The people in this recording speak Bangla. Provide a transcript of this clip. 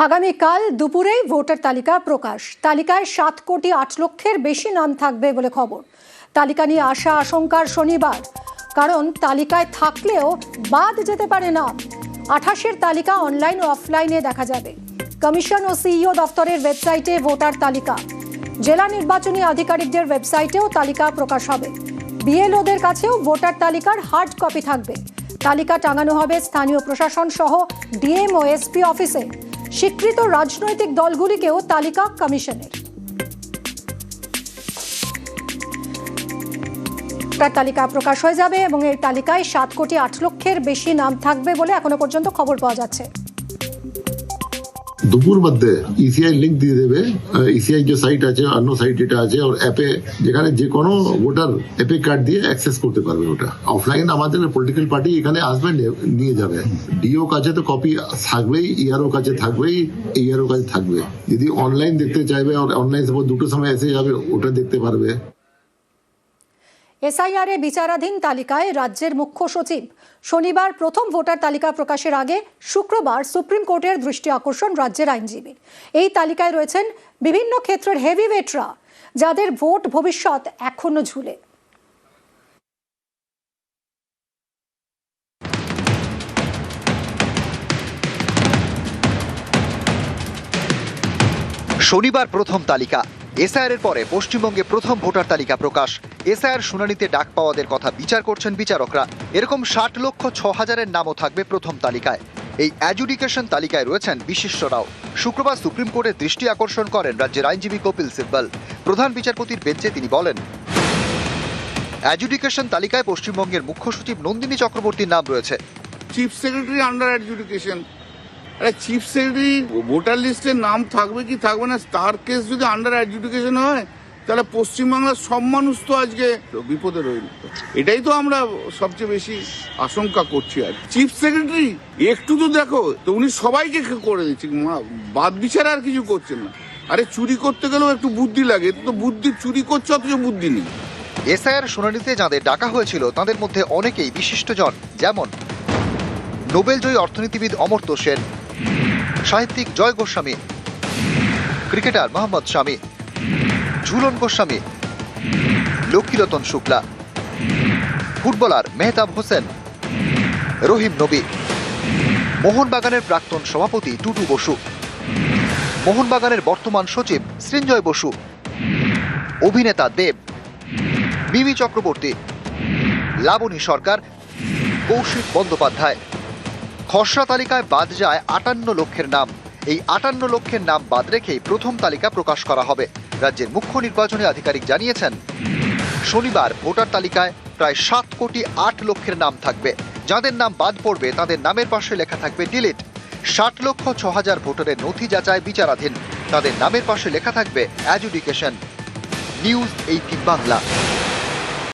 আগামীকাল দুপুরেই ভোটার তালিকা প্রকাশ। তালিকায় 7 কোটি 8 লক্ষের বেশি নাম থাকবে বলে খবর। তালিকা নিয়ে আশা আশঙ্কার শনিবার, কারণ তালিকায় থাকলেও বাদ যেতে পারে নাম। 28-এর তালিকা অনলাইন ও অফলাইনে দেখা যাবে। কমিশন ও সিইও দফতরের ওয়েবসাইটে ভোটার তালিকা, জেলা নির্বাচনী আধিকারিকদের ওয়েবসাইটেও তালিকা প্রকাশ হবে। বিএলওদের কাছেও ভোটার তালিকার হার্ড কপি থাকবে। তালিকা টাঙানো হবে স্থানীয় প্রশাসন সহ ডিএম ও এসপি অফিসে। স্বীকৃত রাজনৈতিক দলগুলিকেও তালিকা কমিশনের। তালিকা প্রকাশ হয়ে যাবে এবং এই তালিকায় 7 কোটি 8 লক্ষের বেশি নাম থাকবে বলে এখনো পর্যন্ত খবর পাওয়া যাচ্ছে। দুপুর মধ্যে ইসিআই লিঙ্ক দিয়ে দেবে। ইসিআই যে সাইট আছে, অন্য সাইট এটা আছে, আর অ্যাপে যেখানে যে কোনো ভোটার অ্যাপে কার্ড দিয়ে অ্যাক্সেস করতে পারবে। ওটা অফলাইন আমাদের পলিটিক্যাল পার্টি এখানে আসবে, নিয়ে যাবে। ডিও কাছে তো কপি থাকবেই, ইআরও কাছে থাকবেই, ইআরও কাছে থাকবে। যদি অনলাইন দেখতে চাইবে, অনলাইন সাপোজ দুটোর সময় এসে যাবে, ওটা দেখতে পারবে। এসআইআর-এ বিচারাধীন তালিকায় রাজ্যের মুখ্য সচিব। শনিবার প্রথম ভোটার তালিকা প্রকাশের আগে শুক্রবার সুপ্রিম কোর্টের দৃষ্টি আকর্ষণ রাজ্যের আইনজীবী। এই তালিকায় রয়েছেন বিভিন্ন ক্ষেত্রের হেভিওয়েটরা, যাদের ভোট ভবিষ্যৎ এখনো ঝুলে। শনিবার প্রথম তালিকা। এসআইআর এর পরে পশ্চিমবঙ্গে প্রথম ভোটার তালিকা প্রকাশ। এসআইআর শুনানিতে ডাক পাওয়াদের কথা বিচার করছেন বিচারকরা। এরকম 60,06,000-এর নামও থাকবে প্রথম তালিকায়। এই অ্যাডজুডিকেশন তালিকায় রয়েছেন বিশিষ্টরাও। শুক্রবার সুপ্রিম কোর্টের দৃষ্টি আকর্ষণ করেন রাজ্যের আইনজীবী কপিল সিব্বল। প্রধান বিচারপতির বেঞ্চে তিনি বলেন, অ্যাডজুডিকেশন তালিকায় পশ্চিমবঙ্গের মুখ্য সচিব নন্দিনী চক্রবর্তীর নাম রয়েছে। Chief secretary under adjudication. Chief secretary voter লিস্টের নাম থাকবে কি থাকবে না, তার কেস যদি আন্ডার অ্যাডজুডিকেশন হয়, তাহলে পশ্চিমবাংলার সব মানুষ তো আজকে বিপদে রইল। এটাই তো আমরা সবচেয়ে বেশি আশঙ্কা করছি। আর চিফ সেক্রেটারি একটু তো দেখো তো, উনি সবাইকে করে দিচ্ছেন, বাদ বিচার আর কিছু করছেন না। আরে চুরি করতে গেলেও একটু বুদ্ধি লাগে, তো বুদ্ধি চুরি করছে, অথচ বুদ্ধি নেই। এসআইআর শুনানিতে যাদের ডাকা হয়েছিল তাদের মধ্যে অনেকেই বিশিষ্টজন, যেমন নোবেলজয়ী অর্থনীতিবিদ অমর্ত্য সেন, সাহিত্যিক জয় গোস্বামী, ক্রিকেটার মোহাম্মদ শামি, ঝুলন গোস্বামী, লক্ষ্মীরতন শুক্লা, ফুটবলার মেহতাব হোসেন, রহিম নবী, মোহনবাগানের প্রাক্তন সভাপতি টুটু বসু, মোহনবাগানের বর্তমান সচিব সৃঞ্জয় বসু, অভিনেতা দেব, মিমি চক্রবর্তী, লাবণী সরকার, কৌশিক বন্দ্যোপাধ্যায়। খসড়া তালিকায় বাদ যায় 58 লক্ষের নাম। এই 58 লক্ষের নাম বাদ রেখেই প্রথম তালিকা প্রকাশ করা হবে। রাজ্যের মুখ্য নির্বাচনী আধিকারিক জানিয়েছেন, শনিবার ভোটার তালিকায় প্রায় 7 কোটি 8 লক্ষের নাম থাকবে। যাদের নাম বাদ পড়বে তাদের নামের পাশে লেখা থাকবে ডিলিট। 60,06,000 ভোটারের নথি যাচাই বিচারাধীন, তাদের নামের পাশে লেখা থাকবে অ্যাডজুডিকেশন। নিউজ 18 বাংলা।